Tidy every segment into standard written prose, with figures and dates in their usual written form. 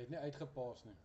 het nie uitgepaas nie.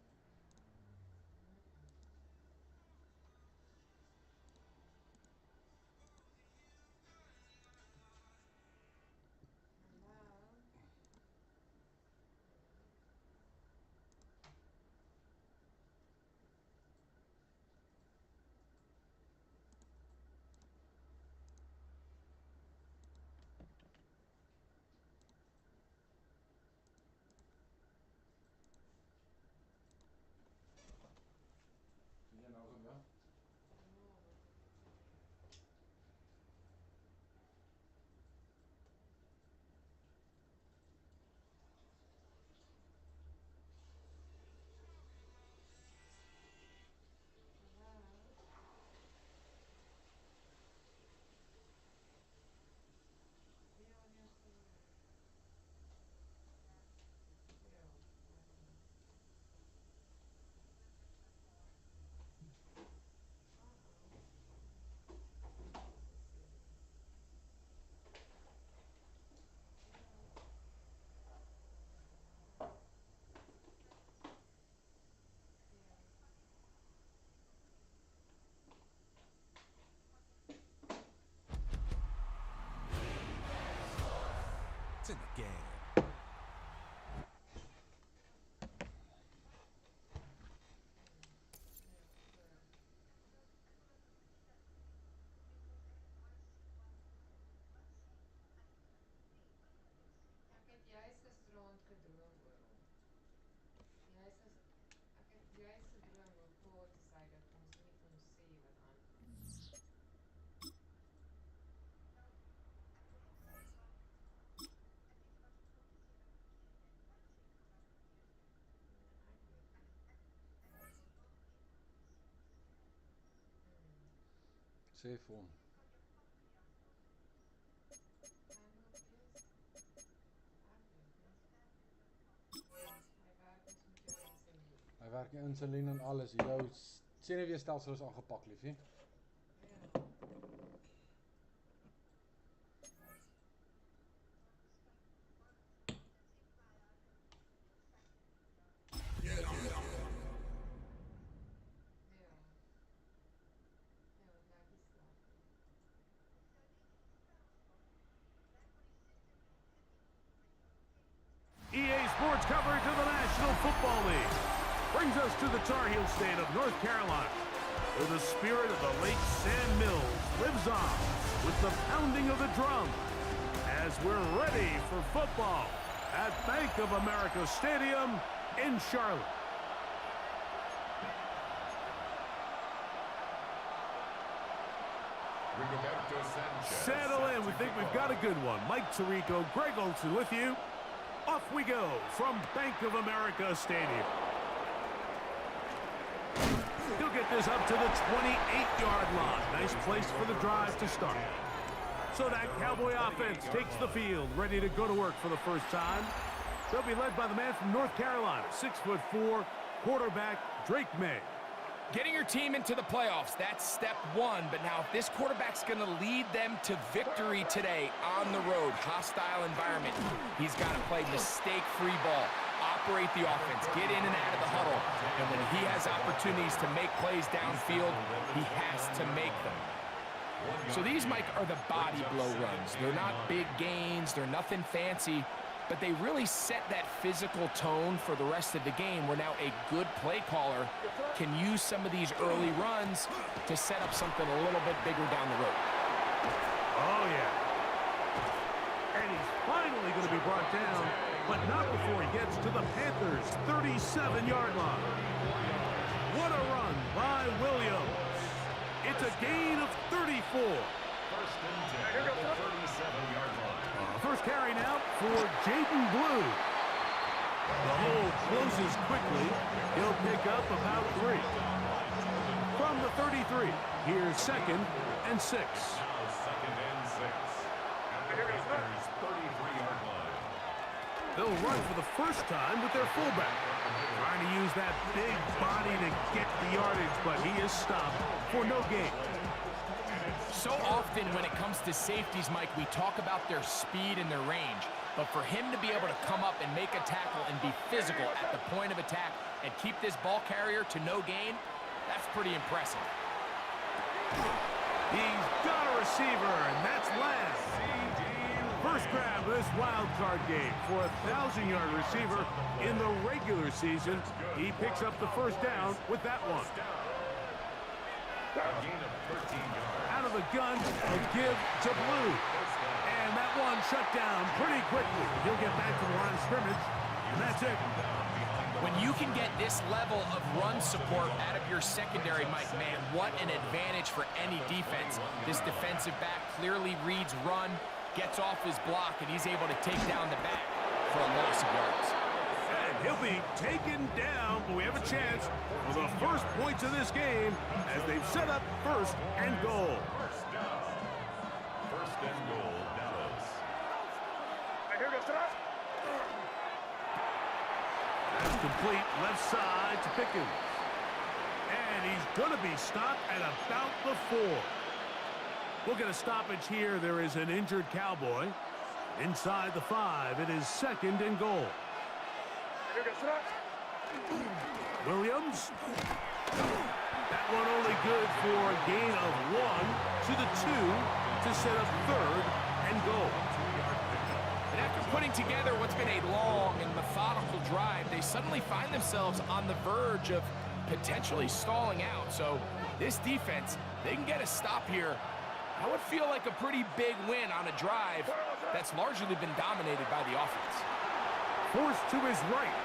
In the game. Sê vir hom. Hy werk die insulien en alles. Jou senuweestelsel is aangepak, liefie. EA Sports coverage of the National Football League brings us to the Tar Heel state of North Carolina, where the spirit of the late Sam Mills lives on with the pounding of the drum as we're ready for football at Bank of America Stadium in Charlotte. Settle in. We think we've got a good one. Mike Tirico, Greg Olson with you. Off we go from Bank of America Stadium. He'll get this up to the 28-yard line. Nice place for the drive to start. So that Cowboy offense takes the field, ready to go to work for the first time. They'll be led by the man from North Carolina, 6'4", quarterback Drake May. Getting your team into the playoffs, that's step one. But now if this quarterback's going to lead them to victory today on the road, hostile environment, he's got to play mistake-free ball, operate the offense, get in and out of the huddle. And when he has opportunities to make plays downfield, he has to make them. So these, Mike, are the body blow runs. They're not big gains. They're nothing fancy. But they really set that physical tone for the rest of the game where now a good play caller can use some of these early runs to set up something a little bit bigger down the road. Oh, yeah. And he's finally going to be brought down, but not before he gets to the Panthers' 37-yard line. What a run by Williams. It's a gain of 34. First and 10 at the 37-yard line. First carry now for Jaden Blue. The hole closes quickly. He'll pick up about 3. From the 33, here's 2nd and 6. Second and 6. At the Panthers' 33-yard line. They'll run for the first time with their fullback. Trying to use that big body to get the yardage, but he is stopped for no gain. So often when it comes to safeties, Mike, we talk about their speed and their range. But for him to be able to come up and make a tackle and be physical at the point of attack and keep this ball carrier to no gain, that's pretty impressive. He's got a receiver, and that's Lamb. First grab of this wild card game for a 1,000-yard receiver in the regular season. He picks up the first down with that one. Out of the gun, a give to Blue. And that one shut down pretty quickly. He'll get back to the line of scrimmage, and that's it. When you can get this level of run support out of your secondary, Mike, man, what an advantage for any defense. This defensive back clearly reads run, gets off his block, and he's able to take down the back for a loss of yards. And he'll be taken down, but we have a chance for the first points of this game as they've set up first and goal. First and goal, Dallas. That's complete left side to Pickens. And he's going to be stopped at about the 4. We'll get a stoppage here. There is an injured Cowboy. Inside the 5, it is second and goal. Williams. That one only good for a gain of 1 to the 2 to set up third and goal. And after putting together what's been a long and methodical drive, they suddenly find themselves on the verge of potentially stalling out. So this defense, they can get a stop here. I would feel like a pretty big win on a drive that's largely been dominated by the offense. Forced to his right.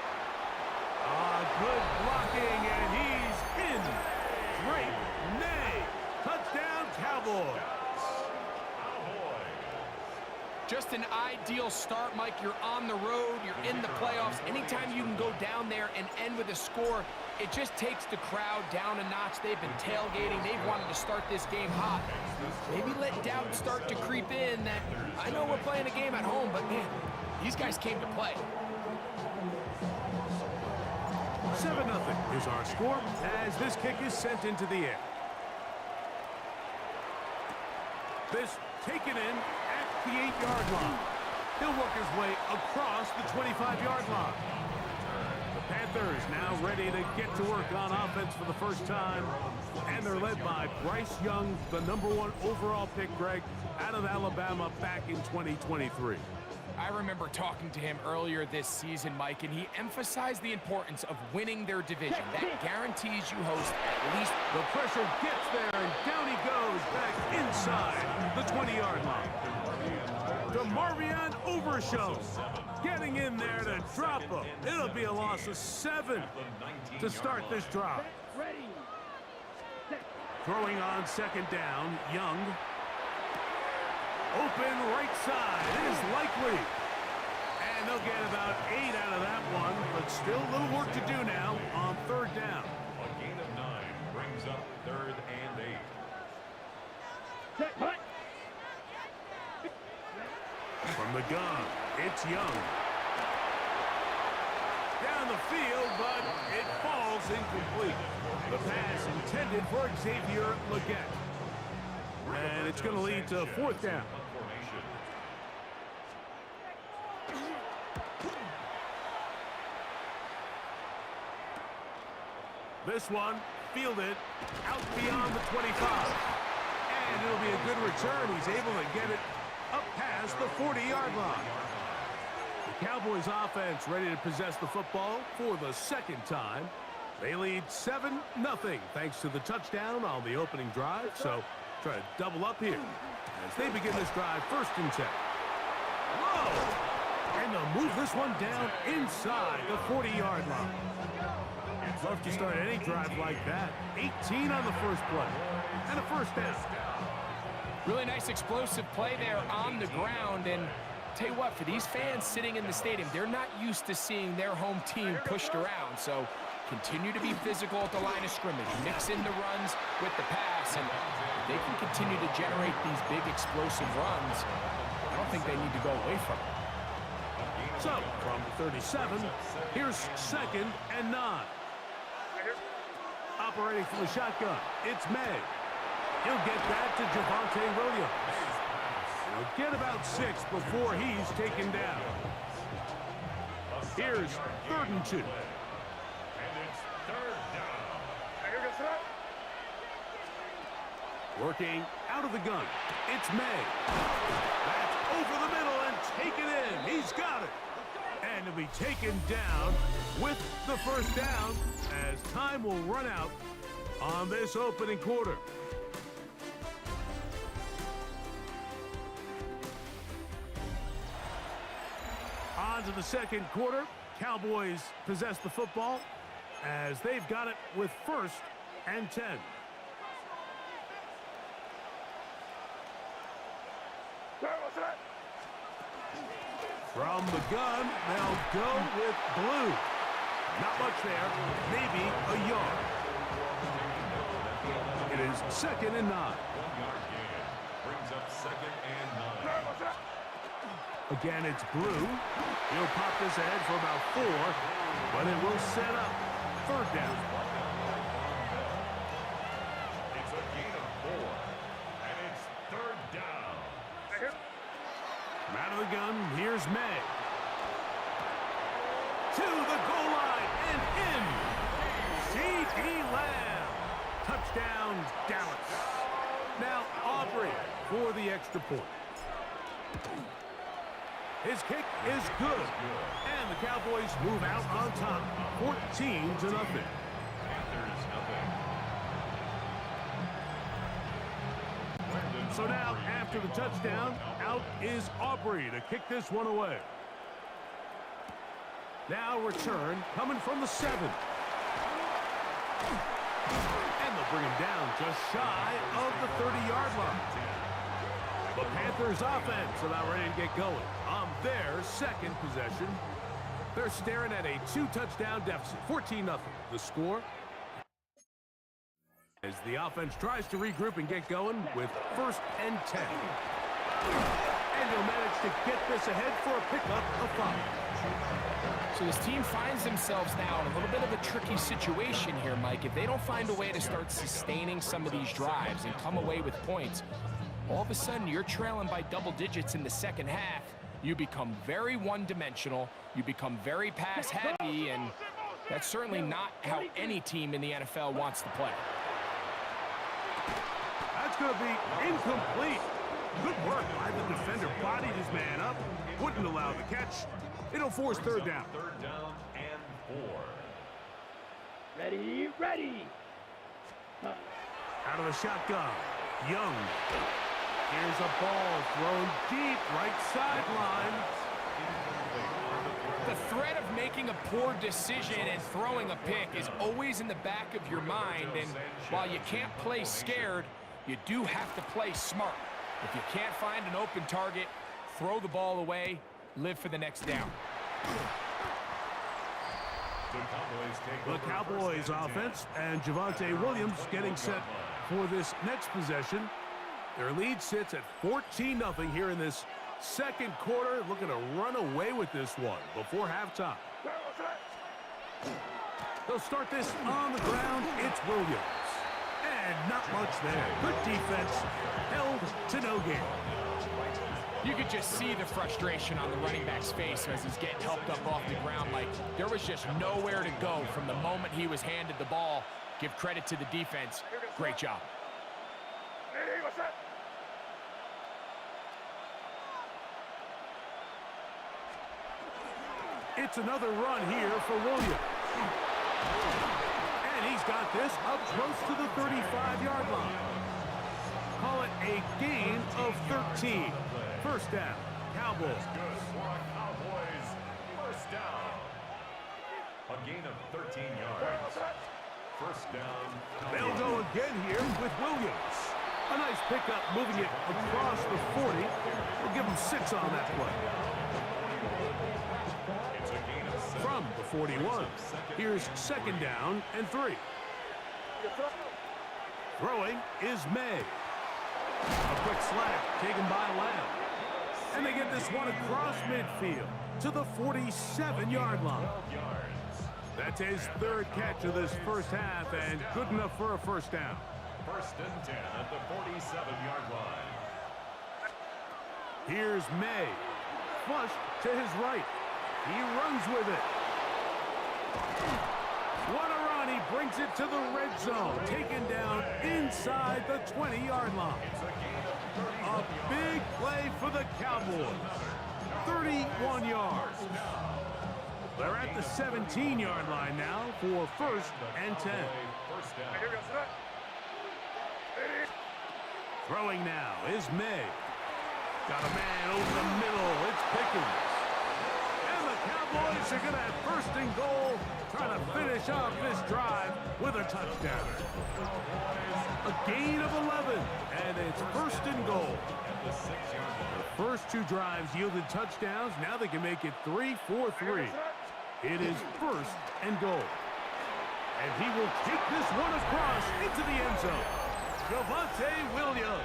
Good blocking, and he's in. Great nay. Touchdown, Cowboys. Just an ideal start, Mike. You're on the road, you're in the playoffs. Anytime you can go down there and end with a score, it just takes the crowd down a notch. They've been tailgating. They've wanted to start this game hot. Maybe let doubt start to creep in that, I know we're playing a game at home, but man, these guys came to play. 7-0 is our score as this kick is sent into the air. This taken in at the 8-yard line. He'll work his way across the 25-yard line. The Panthers now ready to get to work on offense for the first time, and they're led by Bryce Young, the #1 overall pick, Greg, out of Alabama back in 2023. I remember talking to him earlier this season, Mike, and he emphasized the importance of winning their division. That guarantees you host at least. The pressure gets there, and down he goes back inside the 20-yard line. DeMarvion Overshown getting in there to drop him. It'll be a loss of 7 to start this drive. Throwing on second down, Young. Open right side is likely. And they'll get about 8 out of that one, but still a little work to do now on third down. A gain of 9 brings up third and 8. From the gun, it's Young. Down the field, but it falls incomplete. The pass intended for Xavier Legette. And it's going to lead to fourth down. This one fielded out beyond the 25. And it'll be a good return. He's able to get it up past the 40-yard line. The Cowboys offense ready to possess the football for the second time. They lead 7-0 thanks to the touchdown on the opening drive. So try to double up here as they begin this drive first and 10. Whoa! And they'll move this one down inside the 40-yard line. Love to start any drive like that. 18 on the first play. And a first down. Really nice explosive play there on the ground. And tell you what, for these fans sitting in the stadium, they're not used to seeing their home team pushed around. So continue to be physical at the line of scrimmage. Mix in the runs with the pass. And they can continue to generate these big explosive runs. I don't think they need to go away from it. So, from 37, here's second and 9. Operating from the shotgun, it's May. He'll get that to Javonte Williams. He'll get about 6 before he's taken down. Here's 3rd and 2. And it's 3rd down. Working out of the gun. It's May. That's over the middle and taken in. He's got it. And he'll be taken down with the first down as time will run out on this opening quarter. On to the second quarter. Cowboys possess the football as they've got it with 1st and 10. From the gun, they'll go with blue. Not much there, maybe a yard. It is 2nd and 9. 1-yard gain. Brings up 2nd and 9. Again, it's blue. He'll pop this ahead for about 4, but it will set up 3rd down. It's a gain of 4. And it's 3rd down. Out of the gun, here's May. To the goal line and in. C.D. Lamb. Touchdown, Dallas. Now Aubrey for the extra point. His kick is good. And the Cowboys move out on top, 14-0. Panthers nothing. So now, after the touchdown, out is Aubrey to kick this one away. Now return coming from the 7. And they'll bring him down just shy of the 30-yard line. The Panthers offense about ready to get going on their second possession. They're staring at a 2-touchdown deficit, 14-0. The score as the offense tries to regroup and get going with 1st and 10. And they'll manage to get this ahead for a pickup of 5. So this team finds themselves now in a little bit of a tricky situation here, Mike. If they don't find a way to start sustaining some of these drives and come away with points, all of a sudden you're trailing by double digits in the second half. You become very one-dimensional. You become very pass-heavy, and that's certainly not how any team in the NFL wants to play. That's going to be incomplete. Good work by the defender. Bodied his man up. Wouldn't allow the catch. It'll force 3rd down. 3rd down and 4. Ready. Out of the shotgun. Young. Here's a ball thrown deep right sideline. The threat of making a poor decision and throwing a pick is always in the back of your mind, and while you can't play scared, you do have to play smart. If you can't find an open target, throw the ball away, live for the next down. The Cowboys offense and Javonte Williams getting set for this next possession. Their lead sits at 14-0 here in this second quarter, looking to run away with this one before halftime. They'll start this on the ground. It's Williams. And not much there. Good defense. Held to no gain. You could just see the frustration on the running back's face as he's getting helped up off the ground. Like, there was just nowhere to go from the moment he was handed the ball. Give credit to the defense. Great job. It's another run here for Williams. And he's got this up close to the 35-yard line. Call it a gain of 13. First down, Cowboys. Good for Cowboys. First down. A gain of 13 yards. First down. They'll go again here with Williams. A nice pickup moving it across the 40. We'll give him 6 on that play. It's a gain of 7. From the 41, here's 2nd down and 3. Throwing is May. A quick slant taken by Lamb. And they get this one across midfield to the 47-yard line. That's his 3rd catch of this first half and good enough for a first down. First and 10 at the 47-yard line. Here's May. Flush to his right. He runs with it. What a run. He brings it to the red zone. Taken down inside the 20-yard line. A big play for the Cowboys. 31 yards. They're at the 17-yard line now for 1st and 10. Throwing now is May. Got a man over the middle. It's Pickens. And the Cowboys are going to have 1st and goal, trying to finish off this drive with a touchdown. A gain of 11, and it's 1st and goal. The first 2 drives yielded touchdowns. Now they can make it 3-4-3. It is 1st and goal. And he will take this one across into the end zone. Javonte Williams.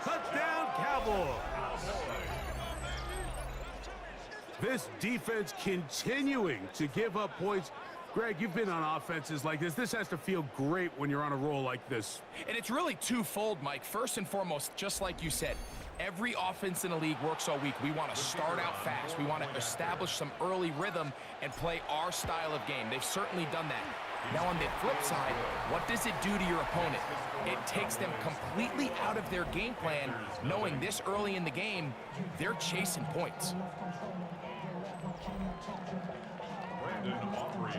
Touchdown, Cowboys. This defense continuing to give up points. Greg, you've been on offenses like this. This has to feel great when you're on a roll like this. And it's really twofold, Mike. First and foremost, just like you said, every offense in the league works all week. We want to start out fast. We want to establish some early rhythm and play our style of game. They've certainly done that. Now on the flip side, what does it do to your opponent? It takes them completely out of their game plan, knowing this early in the game, they're chasing points.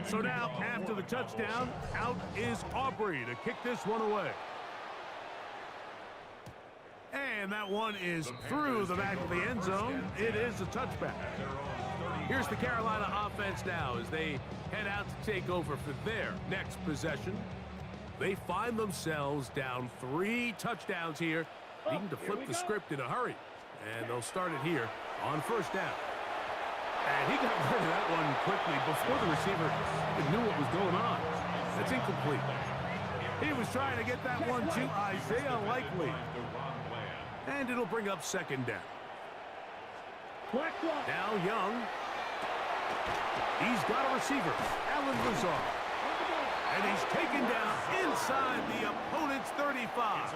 So now, after the touchdown, out is Aubrey to kick this one away. And that one is through the back of the end zone. It is a touchback. Here's the Carolina offense now as they head out to take over for their next possession. They find themselves down 3 touchdowns here, needing to flip the script in a hurry. And they'll start it here on 1st down. And he got rid of that one quickly before the receiver knew what was going on. That's incomplete. He was trying to get that one to Isaiah Likely. And it'll bring up 2nd down. Now Young. He's got a receiver, Alan Lazard. And he's taken down inside the opponent's 35.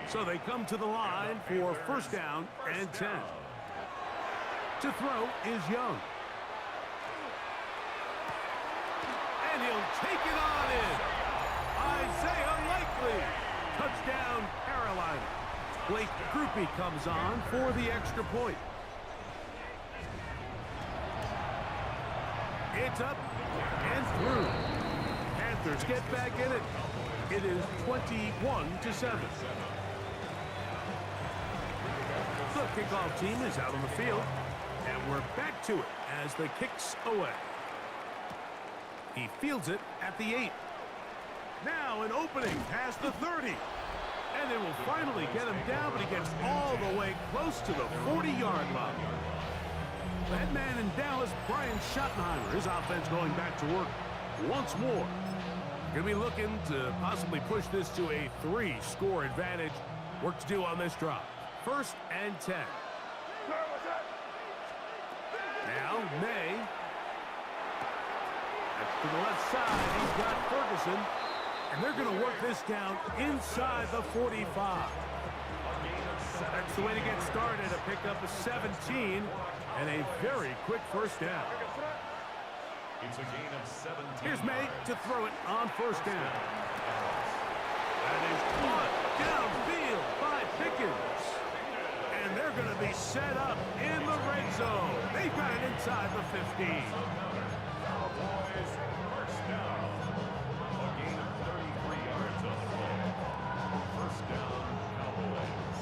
So they come to the line for 1st down and 10. To throw is Young. And he'll take it on in. Isaiah Likely. Touchdown, Carolina. Blake Groupie comes on for the extra point. It's up and through. Panthers get back in it. It is 21-7. The kickoff team is out on the field. And we're back to it as the kick's away. He fields it at the 8. Now an opening past the 30. And they will finally get him down, but he gets all the way close to the 40-yard line. That man in Dallas, Brian Schottenheimer, his offense going back to work once more. Going to be looking to possibly push this to a 3-score advantage. Work to do on this drive. 1st and 10. Now, May. To the left side, he's got Ferguson. And they're going to work this down inside the 45. That's the way to get started, to pick up a 17 and a very quick 1st down. It's a gain of 17. Here's May to throw it on 1st down. That is caught downfield by Pickens. And they're going to be set up in the red zone. They've got it inside the 15. Cowboys, 1st down. A gain of 33 yards on the play. 1st down, Cowboys.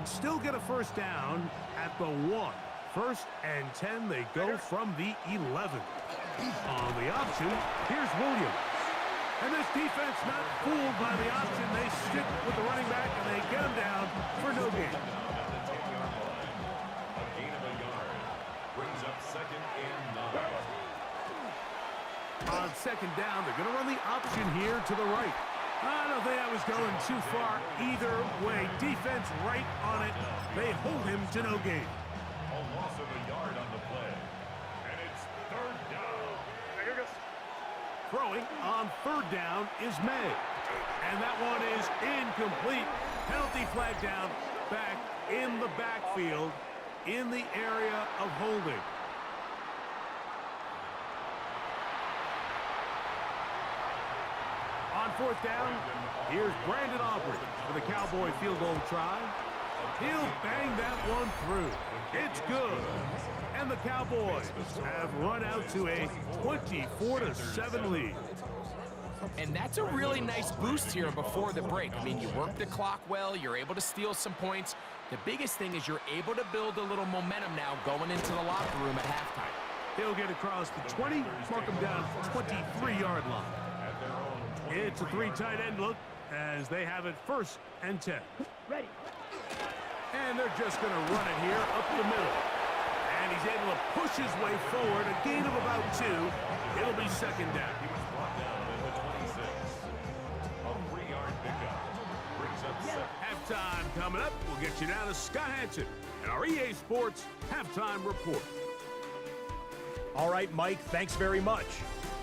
Still get a 1st down at the 1. 1st and 10, they go from the 11. On the option, here's Williams. And this defense not fooled by the option. They stick with the running back and they get him down for no gain. A gain of a yard. Brings up 2nd and 9. On 2nd down, they're going to run the option here to the right. I don't think that was going too far either way. Defense right on it. They hold him to no gain. A loss of a yard on the play. And it's 3rd down. Throwing on 3rd down is May. And that one is incomplete. Penalty flag down, back in the backfield, in the area of holding. On fourth down, here's Brandon Aubrey for the Cowboy field goal try. He'll bang that one through. It's good. And the Cowboys have run out to a 24-7 lead. And that's a really nice boost here before the break. I mean, you work the clock well, you're able to steal some points. The biggest thing is you're able to build a little momentum now going into the locker room at halftime. He'll get across the 20, mark him down at the 23-yard line. It's a three tight end look as they have it 1st and 10. Ready. And they're just going to run it here up the middle. And he's able to push his way forward, a gain of about 2. It'll be 2nd down. He was brought down at the 26. A 3-yard pickup. Brings up 7. Halftime coming up. We'll get you down to Scott Hansen and our EA Sports Halftime Report. All right, Mike, thanks very much.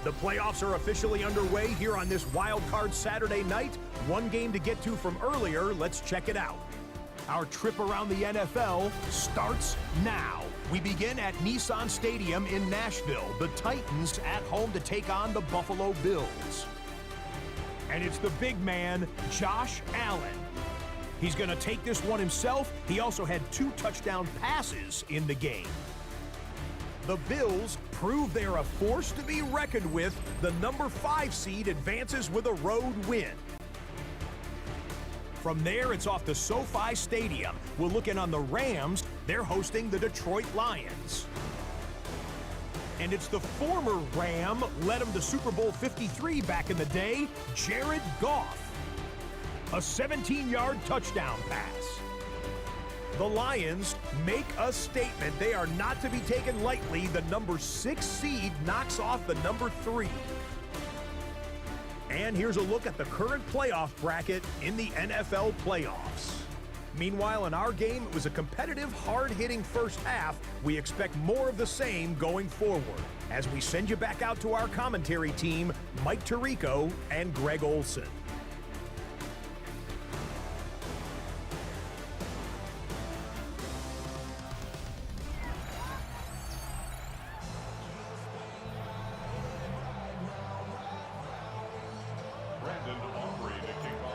The playoffs are officially underway here on this wild card Saturday night. One game to get to from earlier. Let's check it out. Our trip around the NFL starts now. We begin at Nissan Stadium in Nashville. The Titans at home to take on the Buffalo Bills. And it's the big man, Josh Allen. He's going to take this one himself. He also had 2 touchdown passes in the game. The Bills prove they're a force to be reckoned with. The number 5 seed advances with a road win. From there, it's off to SoFi Stadium. We're looking on the Rams. They're hosting the Detroit Lions. And it's the former Ram, led him to Super Bowl 53 back in the day, Jared Goff. A 17-yard touchdown pass. The Lions make a statement. They are not to be taken lightly. The number 6 seed knocks off the number 3. And here's a look at the current playoff bracket in the NFL playoffs. Meanwhile, in our game, it was a competitive, hard-hitting first half. We expect more of the same going forward as we send you back out to our commentary team, Mike Tirico and Greg Olson.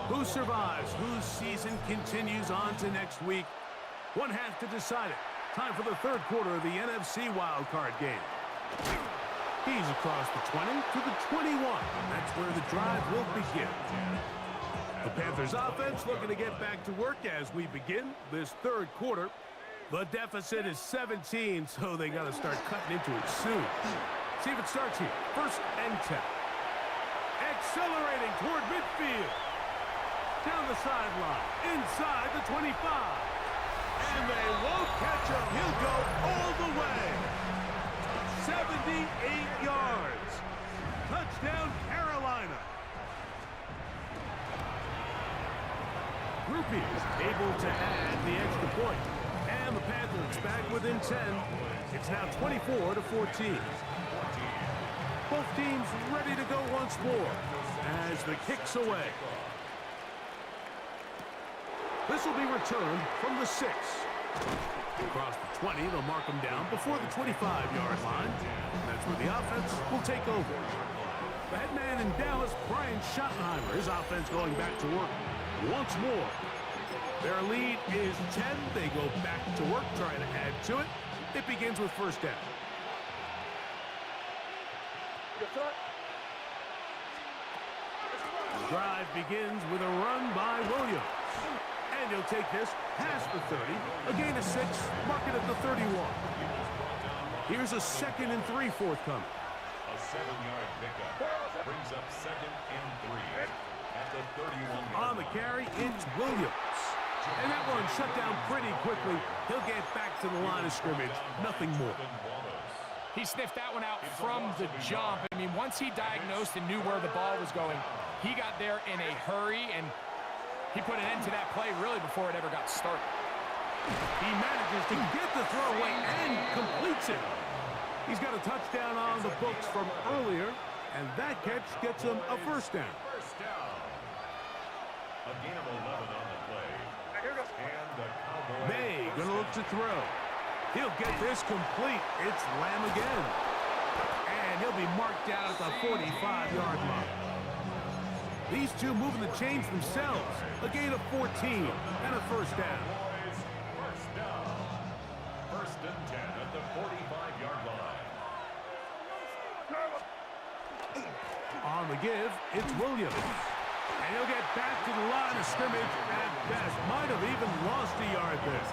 Who survives? Whose season continues on to next week? One half to decide it. Time for the 3rd quarter of the NFC wildcard game. He's across the 20 to the 21. That's where the drive will begin. The Panthers offense looking to get back to work as we begin this 3rd quarter. The deficit is 17, so they got to start cutting into it soon. See if it starts here. 1st and 10. Accelerating toward midfield. Down the sideline, inside the 25. And they won't catch him. He'll go all the way. 78 yards. Touchdown, Carolina. Groupie is able to add the extra point. And the Panthers back within 10. It's now 24-14. Both teams ready to go once more as the kick's away. This will be returned from the 6. Across the 20, they'll mark him down before the 25-yard line. That's where the offense will take over. The head man in Dallas, Brian Schottenheimer, his offense going back to work once more. Their lead is 10. They go back to work, trying to add to it. It begins with 1st down. The drive begins with a run by Williams. And he'll take this past the 30, a gain of 6, mark it at the 31. Here's a 2nd and 3 forthcoming. A 7-yard pickup brings up 2nd and 3 at the 31. On the carry, it's Williams. And that one shut down pretty quickly. He'll get back to the line of scrimmage, nothing more. He sniffed that one out from the jump. I mean, once he diagnosed and knew where the ball was going, he got there in a hurry, and he put an end to that play really before it ever got started. He manages to get the throw away and completes it. He's got a touchdown on the books from earlier, and that catch gets him a 1st down. A gain of 11 on the play. And the Cowboys. May gonna look to throw. He'll get this complete. It's Lamb again. And he'll be marked down at the 45-yard line. These two moving the chains themselves. A gain of 14 and a first down. First down. First and 10 at the 45-yard line. On the give, it's Williams. And he'll get back to the line of scrimmage at best. Might have even lost a yard there.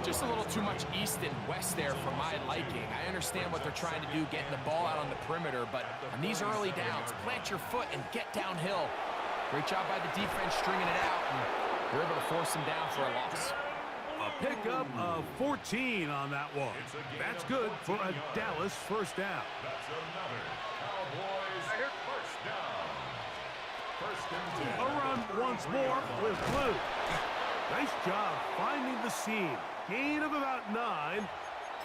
Just a little too much east and west there for my liking. I understand what they're trying to do, getting the ball out on the perimeter, but on these early downs, plant your foot and get downhill. Great job by the defense stringing it out, and you're able to force them down for a loss. A pickup of 14 on that one. That's good for a Dallas first down. That's another Cowboys first down. First and 10. A run once more with Blue. Nice job finding the seam. Gain of about 9.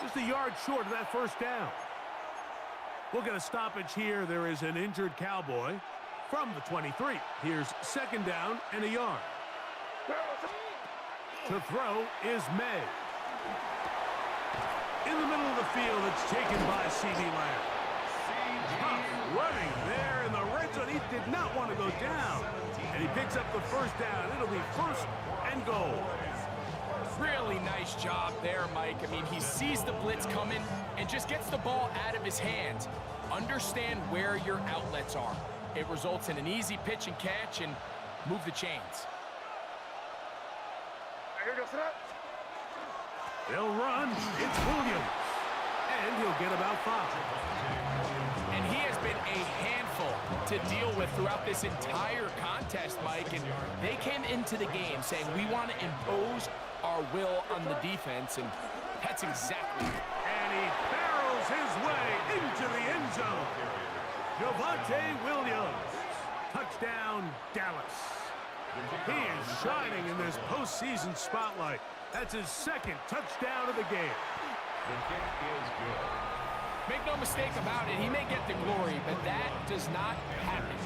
Just a yard short of that first down. We'll get a stoppage here. There is an injured Cowboy from the 23. Here's second down and a yard. To throw is May. In the middle of the field, it's taken by C.D. Lamb. Tough running there in the red zone. He did not want to go down. And he picks up the first down. It'll be first and goal. Really nice job there, Mike. I mean, he sees the blitz coming and just gets the ball out of his hands. Understand where your outlets are. It results in an easy pitch and catch and move the chains. They'll run. It's Williams. And he'll get about 5. And he has been a handful to deal with throughout this entire contest, Mike. And they came into the game saying, we want to impose our will on the defense, and that's exactly it. And he barrels his way into the end zone. Javonte Williams. Touchdown, Dallas. He is shining in this postseason spotlight. That's his second touchdown of the game. The kick is good. Make no mistake about it, he may get the glory, but that does not happen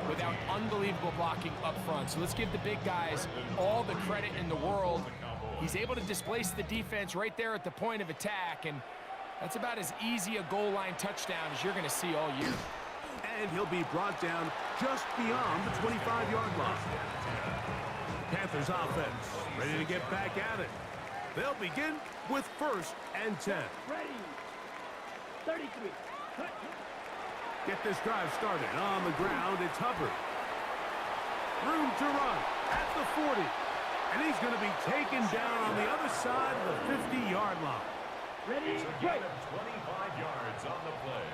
without unbelievable blocking up front. So let's give the big guys all the credit in the world. He's able to displace the defense right there at the point of attack, and that's about as easy a goal line touchdown as you're going to see all year. And he'll be brought down just beyond the 25-yard line. Panthers offense ready to get back at it. They'll begin with first and 10. Ready. 33. Get this drive started. On the ground, it's Hubbard. Room to run at the 40. And he's going to be taken down on the other side of the 50-yard line. Ready. It's a gain of 25 yards on the play.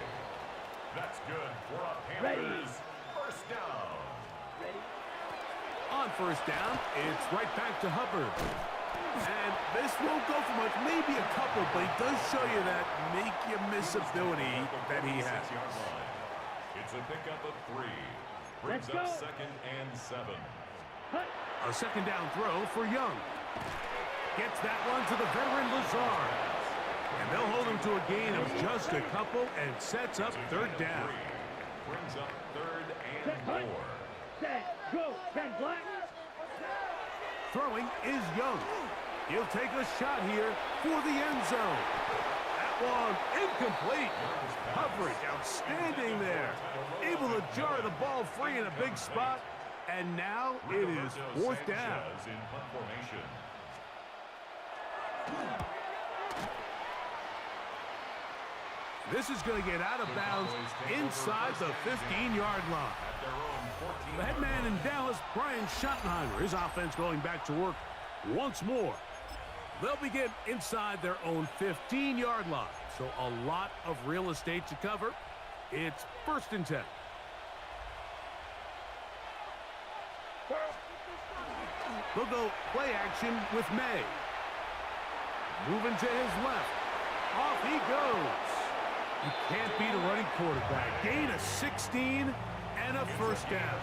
That's good for a Panthers first down. Ready. On first down, it's right back to Hubbard. And this won't go for much, maybe a couple, but he does show you that make-you-miss ability that he has. It's a pickup of 3. Brings up second and 7. A second down throw for Young. Gets that one to the veteran Lazard. And they'll hold him to a gain of just a couple and sets up third down. Brings up third and 4. Set. Go. 10 black. Throwing is Young. He'll take a shot here for the end zone. That one incomplete. Coverage outstanding there. Able to jar the ball free in a big spot. And now it is fourth down. In punt formation. This is going to get out of bounds inside the 15-yard line. The head man in Dallas, Brian Schottenheimer, his offense going back to work once more. They'll begin inside their own 15-yard line. So a lot of real estate to cover. It's first and 10. They'll go play action with May. Moving to his left. Off he goes. You can't beat a running quarterback. Gain of 16 and a first down.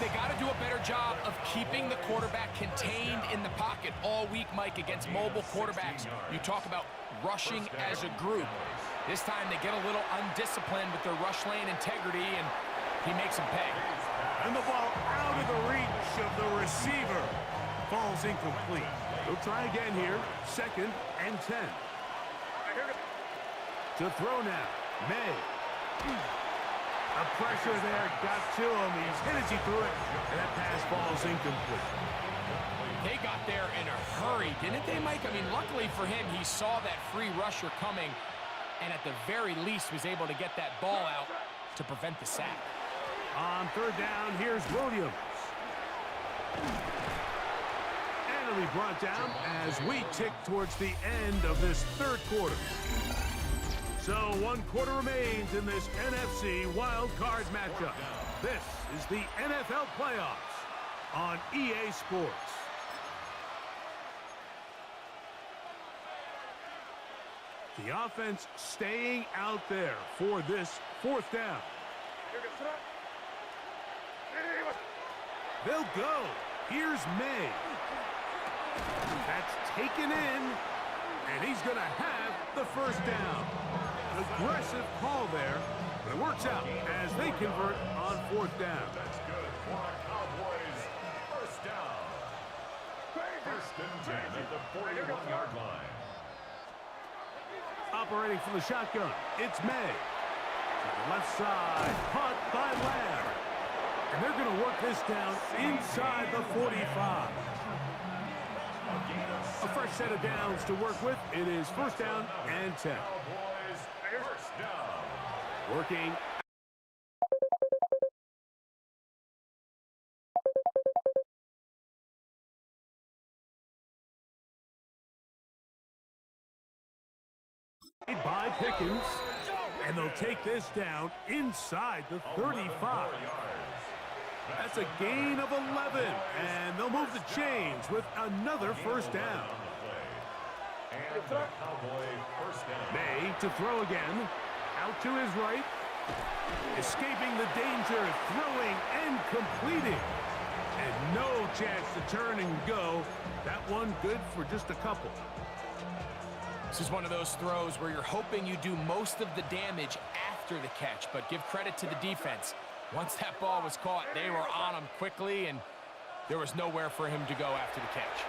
They got to do a better job of keeping the quarterback contained in the pocket all week, Mike, against mobile quarterbacks. You talk about rushing as a group. This time they get a little undisciplined with their rush lane integrity, and he makes them pay. And the ball out of the reach of the receiver. Falls incomplete. He'll try again here. 2nd and 10. To throw now. May. A pressure there got to him. He's hit as he threw it. And that pass falls incomplete. They got there in a hurry, didn't they, Mike? I mean, luckily for him, he saw that free rusher coming and at the very least was able to get that ball out to prevent the sack. On 3rd down, here's Williams. And it'll be brought down as we tick towards the end of this 3rd quarter. So 1 quarter remains in this NFC wild card matchup. This is the NFL playoffs on EA Sports. The offense staying out there for this 4th down. They'll go. Here's May. That's taken in, and he's going to have the 1st down. Aggressive call there, but it works out as they convert on 4th down. That's good for a Cowboys 1st down. 1st and 10 at the 41-yard line. Operating from the shotgun, it's May. To the left side, caught by Lamb. And they're going to work this down inside the 45. A fresh set of downs to work with. It is 1st down and 10. Cowboys 1st down. Working. By Pickens, and they'll take this down inside the 35. That's a gain of 11, and they'll move the chains with another 1st down. And the Cowboy 1st down. May to throw again, out to his right, escaping the danger, throwing and completing, and no chance to turn and go. That one good for just a couple. This is one of those throws where you're hoping you do most of the damage after the catch, but give credit to the defense. Once that ball was caught, they were on him quickly, and there was nowhere for him to go after the catch.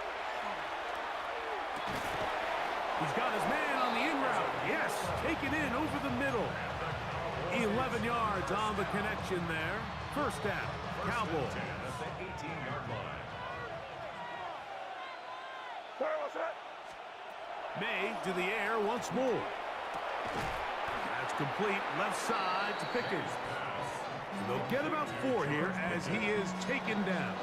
He's got his man on the in route. Yes, taken in over the middle. 11 yards on the connection there. 1st down, Cowboys. At the 18-yard line. May to the air once more. That's complete, left side to Pickens. And they'll get about 4 here as he is taken down.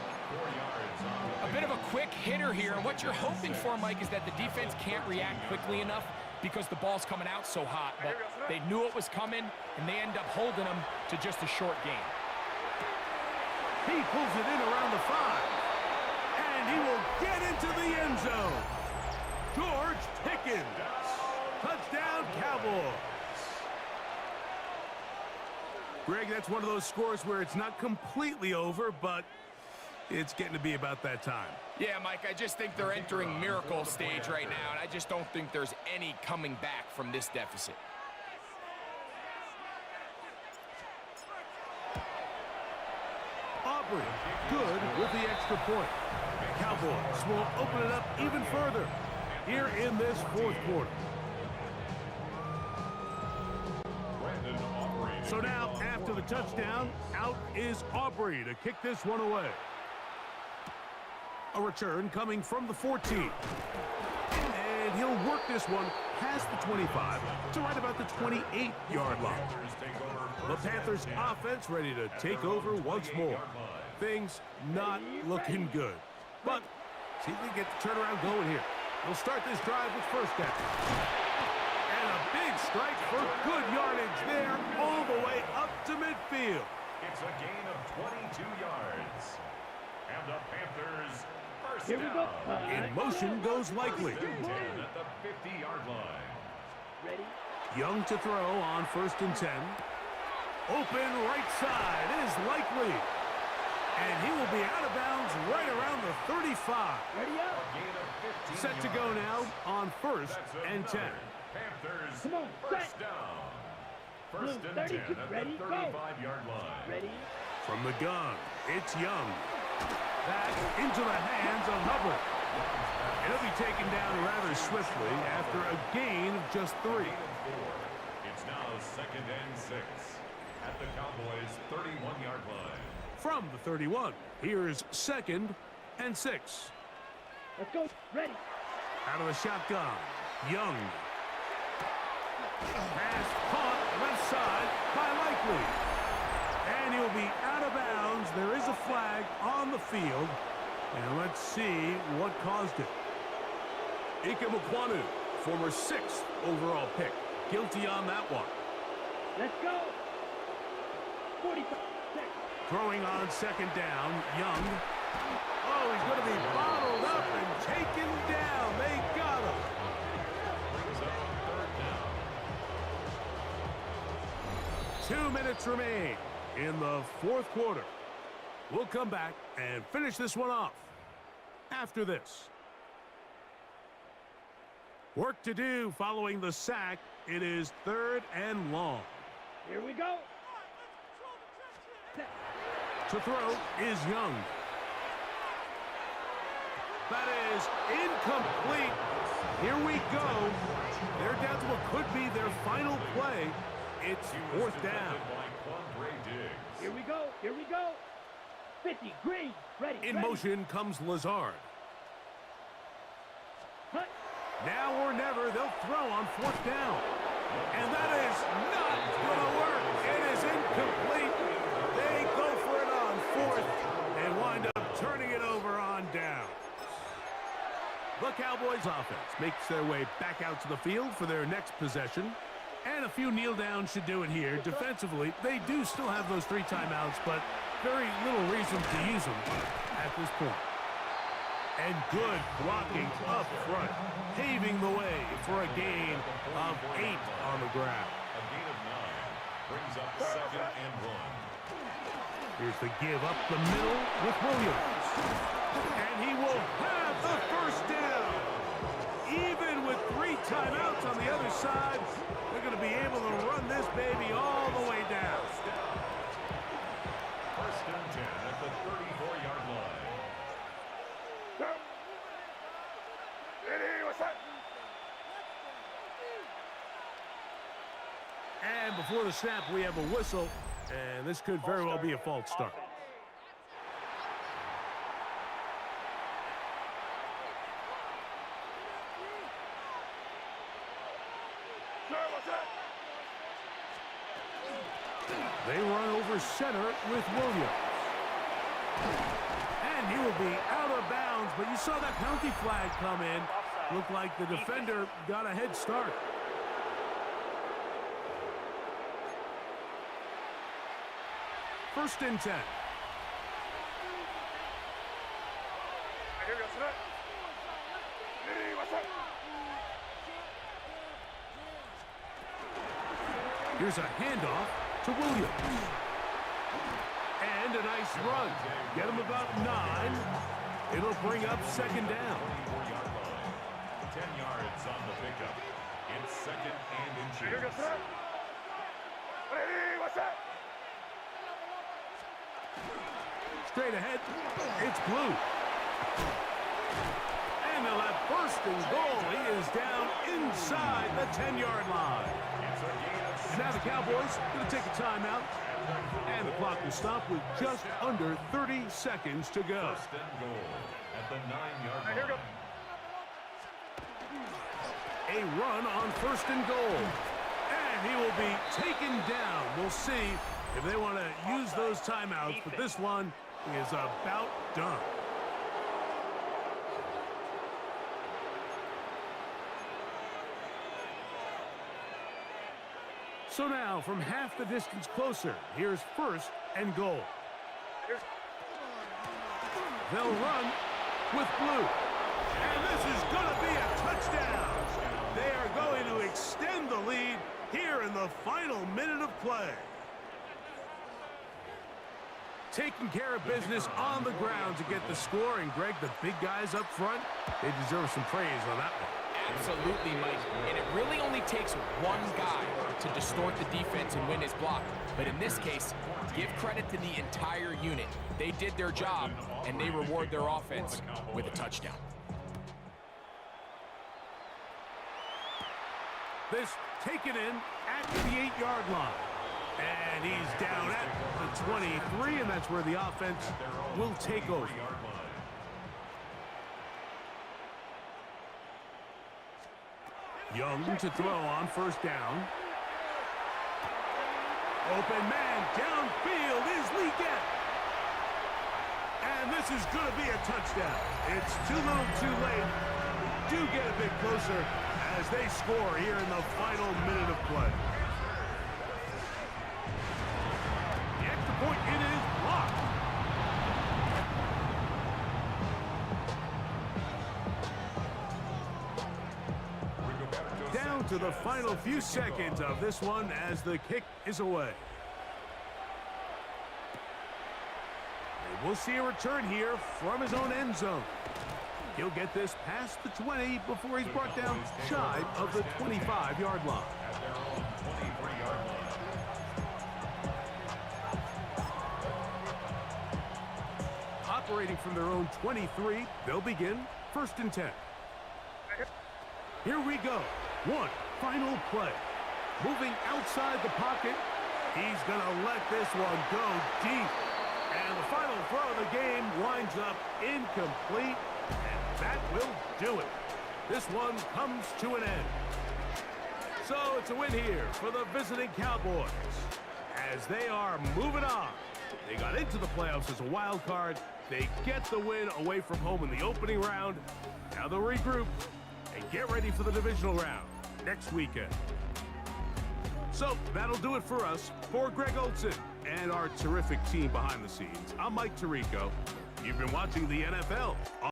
A bit of a quick hitter here, and what you're hoping for, Mike, is that the defense can't react quickly enough because the ball's coming out so hot. But they knew it was coming, and they end up holding him to just a short gain. He pulls it in around the 5. And he will get into the end zone. George Pickens. Touchdown, Cowboys. Greg, that's one of those scores where it's not completely over, but it's getting to be about that time. Yeah, Mike, I just think they're entering miracle stage right now, and I just don't think there's any coming back from this deficit. Aubrey, good with the extra point. Cowboys will open it up even further here in this 4th quarter. So now, after the touchdown, out is Aubrey to kick this one away. A return coming from the 14. And he'll work this one past the 25 to right about the 28-yard line. The Panthers offense ready to take over once more. Things not looking good. But see if they get the turnaround going here. We'll start this drive with 1st down. And a big strike for good yardage there all the way up to midfield. It's a gain of 22 yards. And the Panthers 1st Here we go. down. In motion goes Likely. 10 at the 50-yard line. Ready? Young to throw on 1st and 10. Open right side is Likely. And he will be out of bounds right around the 35. Ready up? Gain of 15 Set to go yards. now on 1st and 10. Panthers Come on, 1st set. down. Blue, 1st and 10 32, at ready, the go. 35-yard line. Ready? From the gun, it's Young. Back into the hands of Hubbard. He'll be taken down rather swiftly after a gain of just 3. It's now 2nd and 6 at the Cowboys' 31-yard line. From the 31, here's 2nd and 6. Let's go. Ready. Out of the shotgun, Young. Pass caught left side by Likely. And he'll be out of bounds. There is a flag on the field. And let's see what caused it. Ike Mukwanu, former 6th overall pick. Guilty on that one. Let's go. 45 seconds. Throwing on 2nd down, Young. Oh, he's going to be bottled up and taken down. They got him. Brings up 3rd down. 2 minutes remain in the 4th quarter. We'll come back and finish this one off after this. Work to do following the sack. It is 3rd and long. Here we go. To throw is Young. That is incomplete. Here we go. They're down to what could be their final play. It's 4th down. Here we go. Here we go. 50. Green. Ready. In ready. motion comes Lazard. Hut. Now or never, they'll throw on 4th down. And that is not going to work. It is incomplete. They go for it on 4th and wind up turning it over on down. The Cowboys offense makes their way back out to the field for their next possession. And a few kneel downs should do it here. Defensively, they do still have those 3 timeouts, but very little reason to use them at this point. And good blocking up front, paving the way for a gain of 8 on the ground. A gain of 9 brings up 2nd and 1. Here's the give up the middle with Williams. And he will have the 1st down. Even with 3 timeouts on the other side, they're going to be able to run this baby all the way down. 1st and 10 at the 34-yard line. And before the snap, we have a whistle, and this could very well be a false start. They run over center with Williams. And he will be out of bounds, but you saw that penalty flag come in. Looked like the defender got a head start. First and 10. Here's a handoff to Williams. And a nice run. Get him about 9. It'll bring up 2nd down. 10 yards on the pickup. It's 2nd and inches. Straight ahead, it's Blue. And they'll have 1st and goal. He is down inside the 10-yard line. And now the Cowboys going to take a timeout. And the clock will stop with just under 30 seconds to go. 1st and goal at the 9-yard line. A run on 1st and goal. And he will be taken down. We'll see if they want to use those timeouts, but this one is about done. So now, from half the distance closer, here's 1st and goal. They'll run with Blue. And this is going to be a touchdown. They are going to extend the lead here in the final minute of play. Taking care of business on the ground to get the score. And, Greg, the big guys up front, they deserve some praise on that one. Absolutely, Mike. And it really only takes one guy to distort the defense and win his block. But in this case, give credit to the entire unit. They did their job, and they reward their offense with a touchdown. This taken in at the 8-yard line. And he's down at the 23, and that's where the offense will take over. Young to throw on first down. Open man downfield is Leggett. And this is going to be a touchdown. It's too little too late. Do get a bit closer as they score here in the final minute of play. The extra point, it is blocked. Down to the final few seconds of this one as the kick is away. And we'll see a return here from his own end zone. He'll get this past the 20 before he's brought down shy of the 25-yard line. At their own 23-yard line. Operating from their own 23, they'll begin 1st and 10. Here we go. One final play. Moving outside the pocket. He's going to let this one go deep. And the final throw of the game winds up incomplete. And that will do it. This one comes to an end. So it's a win here for the visiting Cowboys as they are moving on. They got into the playoffs as a wild card. They get the win away from home in the opening round. Now they'll regroup and get ready for the divisional round next weekend. So that'll do it for us. For Greg Olson and our terrific team behind the scenes, I'm Mike Tirico. You've been watching the NFL on